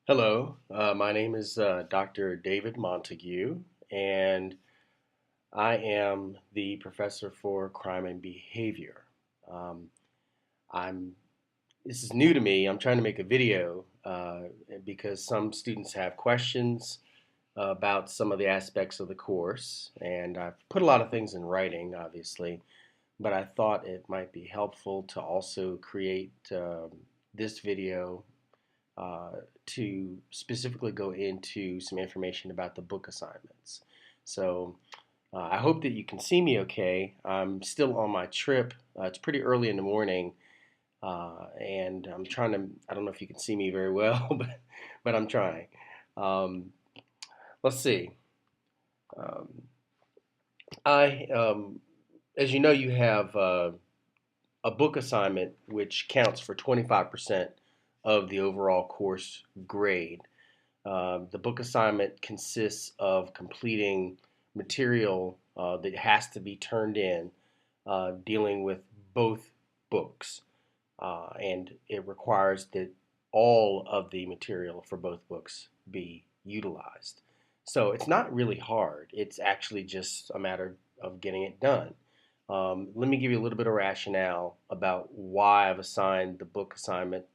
Hello, my name is Dr. David Montague, and I am the professor for crime and behavior. Um, I'm This is new to me. I'm trying to make a video because some students have questions about some of the aspects of the course, and I've put a lot of things in writing, obviously, but I thought it might be helpful to also create this video uh, to specifically go into some information about the book assignments. So I hope that you can see me okay. I'm still on my trip. It's pretty early in the morning, and I'm trying to. I don't know if you can see me very well, but I'm trying. Um, let's see. Um, I, as you know, you have a book assignment which counts for 25% of the overall course grade. The book assignment consists of completing material that has to be turned in dealing with both books, and it requires that all of the material for both books be utilized. So it's not really hard. It's actually just a matter of getting it done. Let me give you a little bit of rationale about why I've assigned the book assignment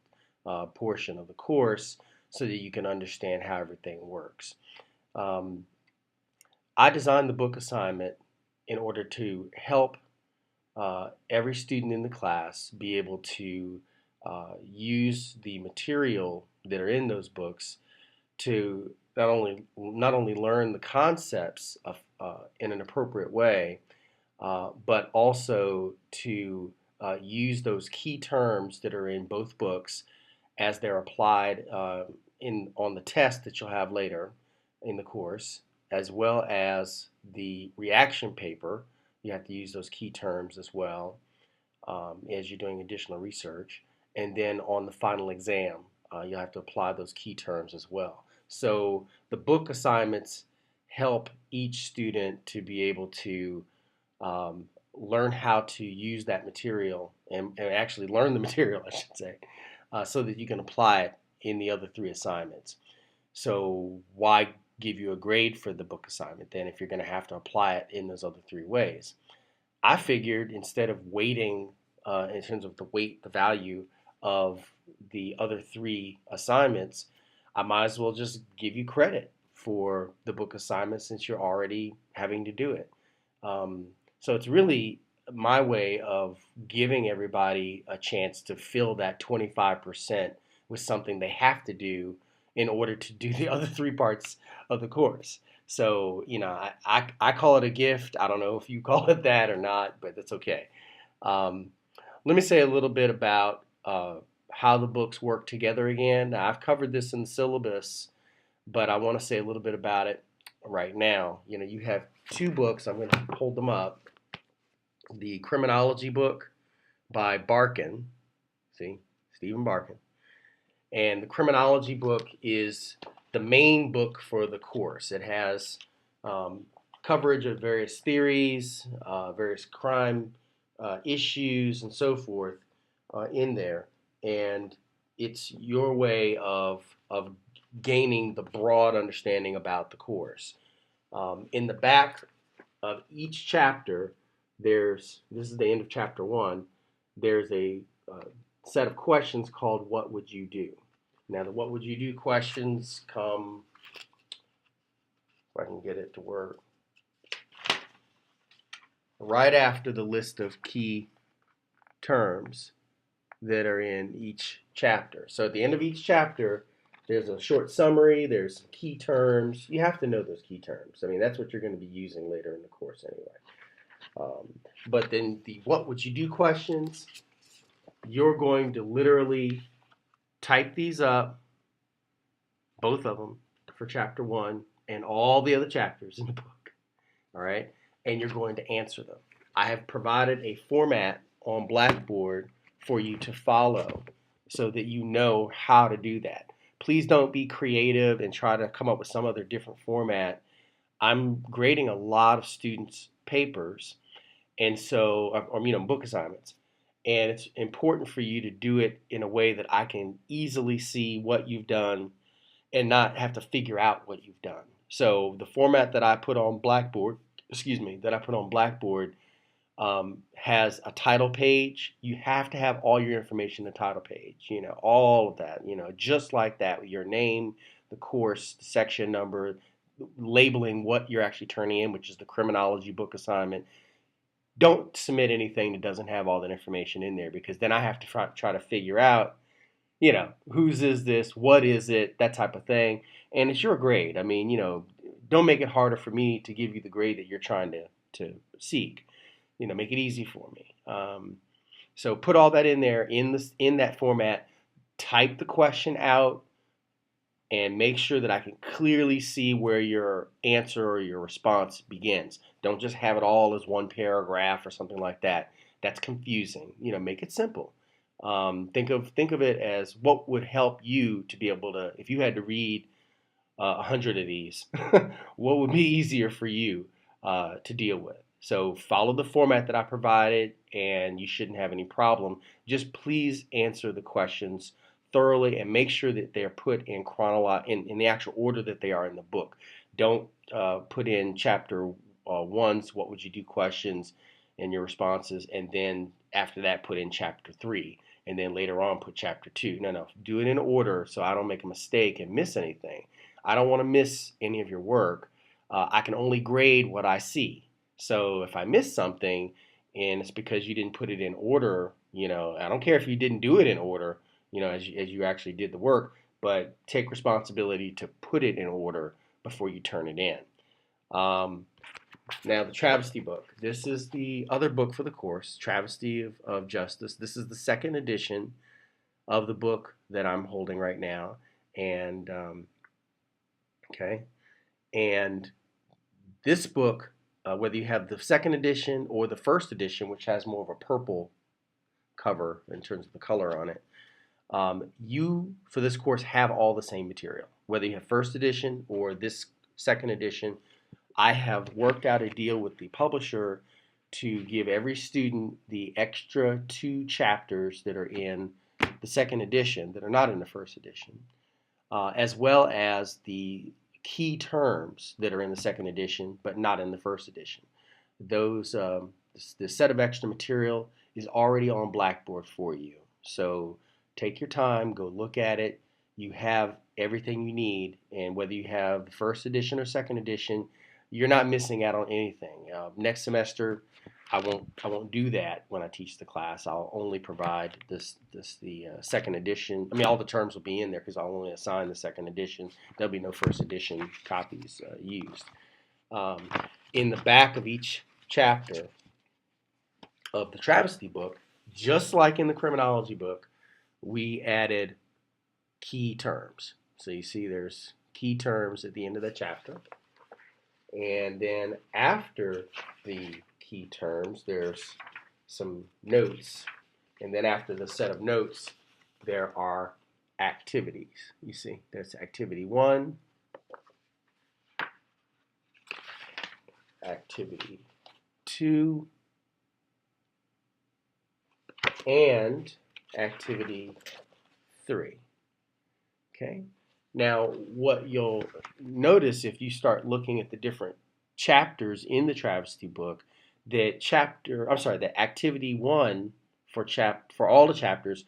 portion of the course so that you can understand how everything works. Um, I designed the book assignment in order to help every student in the class be able to use the material that are in those books to not only learn the concepts in an appropriate way, but also to use those key terms that are in both books as they're applied in on the test that you'll have later in the course, as well as the reaction paper. You have to use those key terms as well as you're doing additional research. And then on the final exam, you'll have to apply those key terms as well. So the book assignments help each student to be able to um, learn how to use that material and actually learn the material, I should say, so that you can apply it in the other three assignments. So why give you a grade for the book assignment then if you're going to have to apply it in those other three ways? I figured instead of waiting in terms of the weight, the value of the other three assignments, I might as well just give you credit for the book assignment since you're already having to do it. Um, so it's really my way of giving everybody a chance to fill that 25% with something they have to do in order to do the other three parts of the course. So, I call it a gift. I don't know if you call it that or not, but that's okay. Um, Let me say a little bit about how the books work together again. Now, I've covered this in the syllabus, but I want to say a little bit about it right now. You have two books. I'm going to hold them up. The criminology book by Barkin, see, Stephen Barkin, and the criminology book is the main book for the course. It has um, coverage of various theories, various crime issues, and so forth in there. And it's your way of gaining the broad understanding about the course. In the back of each chapter, this is the end of chapter one. There's a set of questions called "What would you do?" Now, the "What would you do?" questions come, if I can get it to work, right after the list of key terms that are in each chapter. So at the end of each chapter, there's a short summary, there's some key terms. You have to know those key terms. I mean, that's what you're going to be using later in the course anyway. Um, but then the "What would you do?" questions, you're going to literally type these up, both of them, for chapter one and all the other chapters in the book. All right? And you're going to answer them. I have provided a format on Blackboard for you to follow so that you know how to do that. Please don't be creative and try to come up with some other different format. I'm grading a lot of students' papers, and so, book assignments. And it's important for you to do it in a way that I can easily see what you've done and not have to figure out what you've done. So the format that I put on Blackboard, that I put on Blackboard has a title page. You have to have all your information in the title page, all of that, just like that, with your name, the course, the section number, labeling what you're actually turning in, which is the criminology book assignment. Don't submit anything that doesn't have all that information in there, because then I have to try to figure out, whose is this, what is it, that type of thing. And it's your grade. I mean, don't make it harder for me to give you the grade that you're trying to seek. Make it easy for me. So put all that in there in that format. Type the question out and make sure that I can clearly see where your answer or your response begins. Don't just have it all as one paragraph or something like that. That's confusing. Make it simple. Think of it as what would help you to be able to, if you had to read 100 of these, what would be easier for you to deal with. So follow the format that I provided, and you shouldn't have any problem. Just please answer the questions thoroughly and make sure that they're put in the actual order that they are in the book. Don't put in chapter one's what would you do questions and your responses, and then after that put in chapter 3, and then later on put chapter 2. No, do it in order so I don't make a mistake and miss anything. I don't want to miss any of your work. I can only grade what I see. So if I miss something and it's because you didn't put it in order, I don't care if you didn't do it in order, as you actually did the work, but take responsibility to put it in order before you turn it in. Now, the Travesty book. This is the other book for the course, Travesty of Justice. This is the second edition of the book that I'm holding right now. And, okay. And this book, whether you have the second edition or the first edition, which has more of a purple cover in terms of the color on it, you, for this course, have all the same material. Whether you have first edition or this second edition, I have worked out a deal with the publisher to give every student the extra 2 chapters that are in the second edition that are not in the first edition, as well as the key terms that are in the second edition but not in the first edition. Those the set of extra material is already on Blackboard for you. So take your time, go look at it. You have everything you need, and whether you have the first edition or second edition, you're not missing out on anything. Next semester, I won't do that when I teach the class. I'll only provide the second edition. I mean, all the terms will be in there because I'll only assign the second edition. There'll be no first edition copies used. In the back of each chapter of the Travesty book, just like in the criminology book, we added key terms. So you see there's key terms at the end of the chapter. And then after the key terms, there's some notes. And then after the set of notes, there are activities. You see, there's activity 1, activity 2, and activity 3. Okay? Now, what you'll notice if you start looking at the different chapters in the Travesty book, that activity 1 for all the chapters,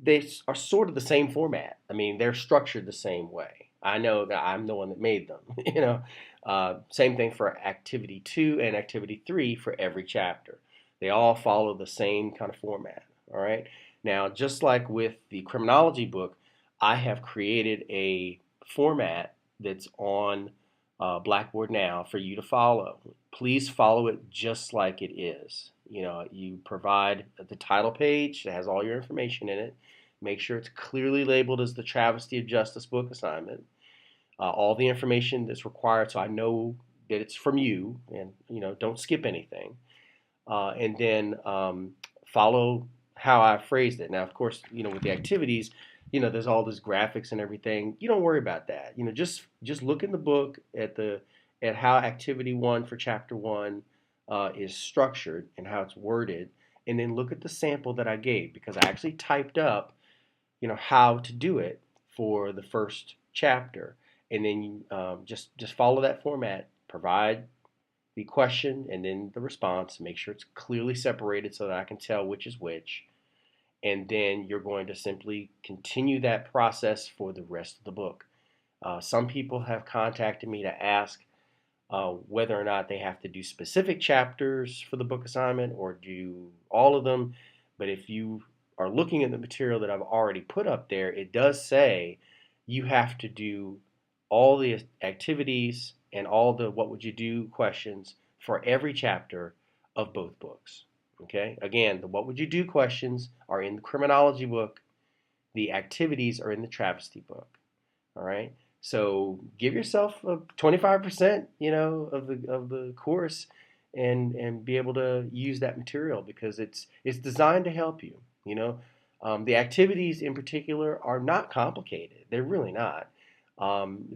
they are sort of the same format. I mean, they're structured the same way. I know that I'm the one that made them. Same thing for activity 2 and activity 3 for every chapter. They all follow the same kind of format. All right. Now, just like with the criminology book, I have created a format that's on Blackboard now for you to follow. Please follow it just like it is. You provide the title page that has all your information in it. Make sure it's clearly labeled as the Travesty of Justice book assignment. All the information that's required, so I know that it's from you, and don't skip anything. And then follow how I phrased it. Now, of course, with the activities, there's all these graphics and everything. You don't worry about that. Just look in the book at how activity 1 for chapter 1 is structured and how it's worded, and then look at the sample that I gave, because I actually typed up, how to do it for the first chapter, and then just follow that format. Provide the question and then the response. Make sure it's clearly separated so that I can tell which is which. And then you're going to simply continue that process for the rest of the book. Some people have contacted me to ask whether or not they have to do specific chapters for the book assignment or do all of them. But if you are looking at the material that I've already put up there, it does say you have to do all the activities and all the what would you do questions for every chapter of both books. Okay, again, the what would you do questions are in the criminology book, the activities are in the travesty book. All right. So give yourself a 25%, of the course, and be able to use that material because it's designed to help you. The activities in particular are not complicated. They're really not.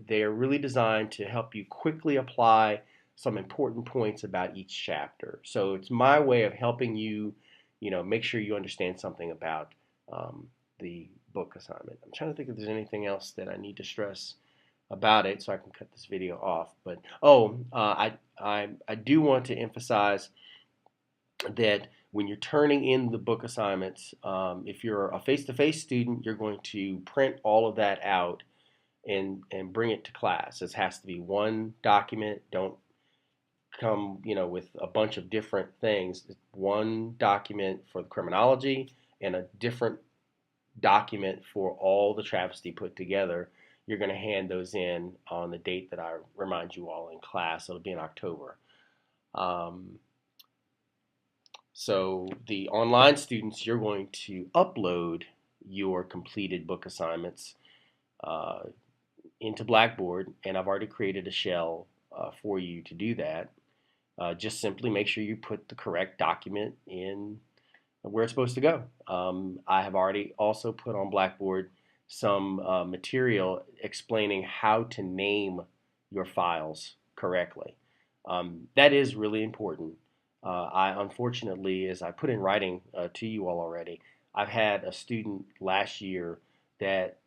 They're really designed to help you quickly apply some important points about each chapter. So it's my way of helping you, make sure you understand something about the book assignment. I'm trying to think if there's anything else that I need to stress about it so I can cut this video off. But I do want to emphasize that when you're turning in the book assignments, if you're a face-to-face student, you're going to print all of that out and bring it to class. This has to be one document. Don't come, with a bunch of different things. One document for the criminology and a different document for all the travesty put together. You're going to hand those in on the date that I remind you all in class. It'll be in October. So the online students, you're going to upload your completed book assignments into Blackboard, and I've already created a shell for you to do that. Just simply make sure you put the correct document in where it's supposed to go. I have already also put on Blackboard some material explaining how to name your files correctly. That is really important. I unfortunately, as I put in writing to you all already, I've had a student last year that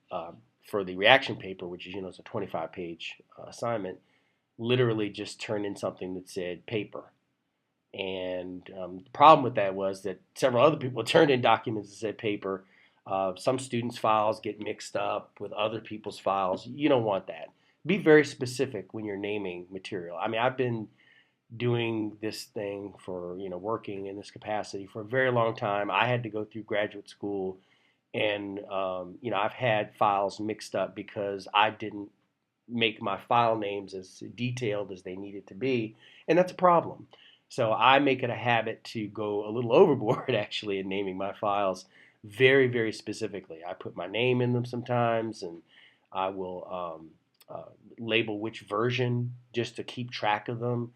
for the reaction paper, which is, it's a 25-page assignment, literally just turned in something that said paper. And the problem with that was that several other people turned in documents that said paper. Some students' files get mixed up with other people's files. You don't want that. Be very specific when you're naming material. I mean, I've been doing this thing for, working in this capacity for a very long time. I had to go through graduate school and, I've had files mixed up because I didn't make my file names as detailed as they needed to be. And that's a problem. So I make it a habit to go a little overboard actually in naming my files very, very specifically. I put my name in them sometimes, and I will label which version just to keep track of them.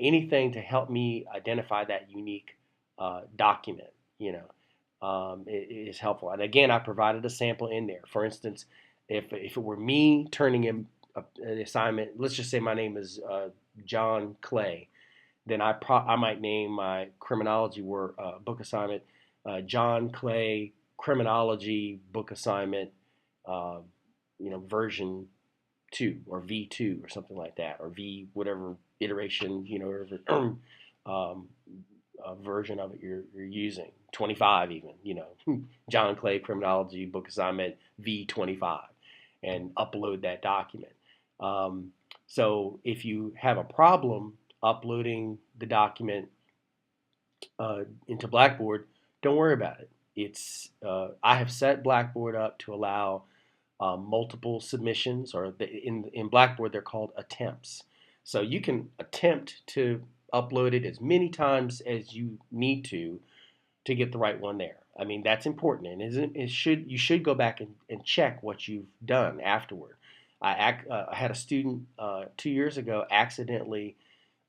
Anything to help me identify that unique document, is helpful. And again, I provided a sample in there. For instance, if it were me turning in an assignment, let's just say my name is John Clay, then I might name my criminology book assignment John Clay Criminology Book Assignment, version 2 or V2 or something like that, or V whatever iteration, whatever version of it you're using, 25 even, John Clay Criminology Book Assignment V25, and upload that document. So if you have a problem uploading the document into Blackboard, don't worry about it. I have set Blackboard up to allow multiple submissions, or in Blackboard they're called attempts. So you can attempt to upload it as many times as you need to get the right one there. I mean, that's important, and you should go back and check what you've done afterward. I had a student 2 years ago accidentally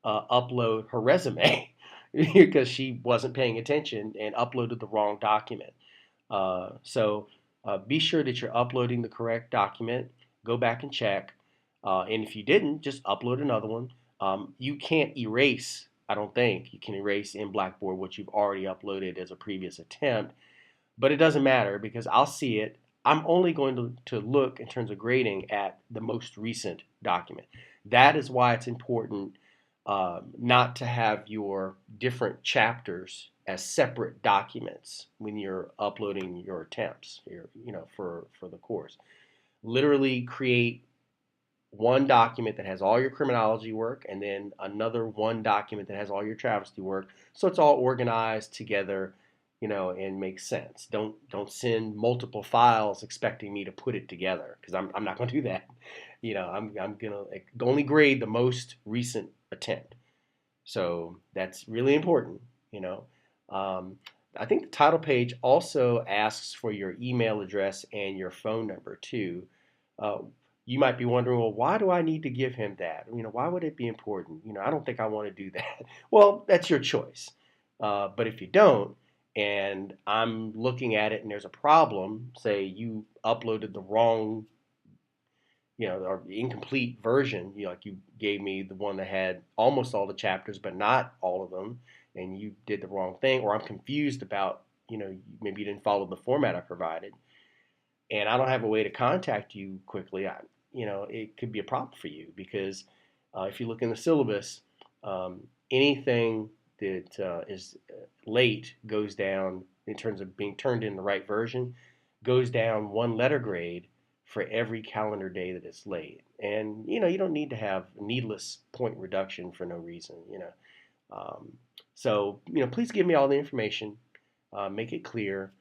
upload her resume because she wasn't paying attention and uploaded the wrong document. So be sure that you're uploading the correct document. Go back and check. And if you didn't, just upload another one. You can't erase, I don't think, you can erase in Blackboard what you've already uploaded as a previous attempt. But it doesn't matter because I'll see it. I'm only going to look in terms of grading at the most recent document. That is why it's important not to have your different chapters as separate documents when you're uploading your attempts, for the course. Literally create one document that has all your criminology work and then another one document that has all your travesty work, so it's all organized together, and makes sense. Don't send multiple files expecting me to put it together, because I'm not going to do that. I'm going to only grade the most recent attempt. So that's really important. you know um, I think the title page also asks for your email address and your phone number too. uh, you might be wondering, well, why do I need to give him that? Why would it be important? I don't think I want to do that. Well, that's your choice. But if you don't, and I'm looking at it and there's a problem, say you uploaded the wrong, or incomplete version, like you gave me the one that had almost all the chapters but not all of them, and you did the wrong thing, or I'm confused about, maybe you didn't follow the format I provided, and I don't have a way to contact you quickly, it could be a problem for you, because if you look in the syllabus, anything that is late goes down, in terms of being turned in the right version, goes down one letter grade for every calendar day that it's late. And you don't need to have needless point reduction for no reason. Um, so please give me all the information, make it clear.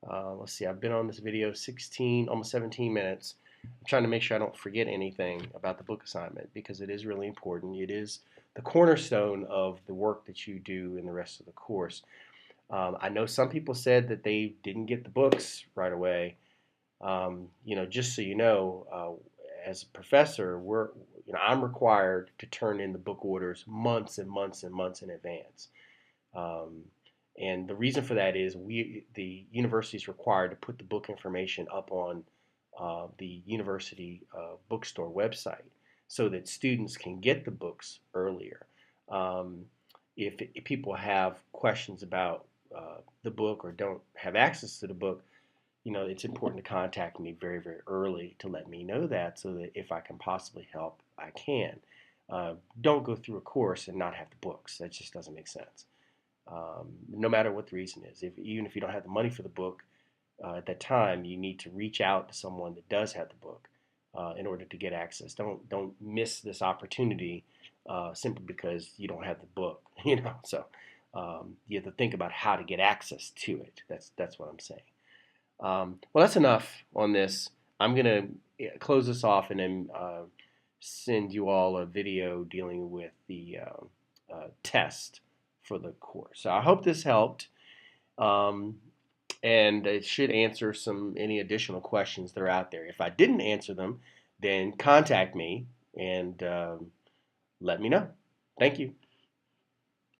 Let's see, I've been on this video 16, almost 17 minutes. I'm trying to make sure I don't forget anything about the book assignment, because it is really important. It is the cornerstone of the work that you do in the rest of the course. I know some people said that they didn't get the books right away. Just so you know, as a professor, I'm required to turn in the book orders months and months and months in advance. Um, and the reason for that is the university is required to put the book information up on the university bookstore website, so that students can get the books earlier. Um, if people have questions about the book or don't have access to the book, it's important to contact me very, very early to let me know that, so that if I can possibly help, I can. Don't go through a course and not have the books. That just doesn't make sense. No matter what the reason is. Even if you don't have the money for the book at that time, you need to reach out to someone that does have the book in order to get access. Don't miss this opportunity simply because you don't have the book. So you have to think about how to get access to it. That's what I'm saying. Well, that's enough on this. I'm going to close this off and then send you all a video dealing with the test for the course. So I hope this helped, um, and it should answer any additional questions that are out there. If I didn't answer them, then contact me and let me know. Thank you.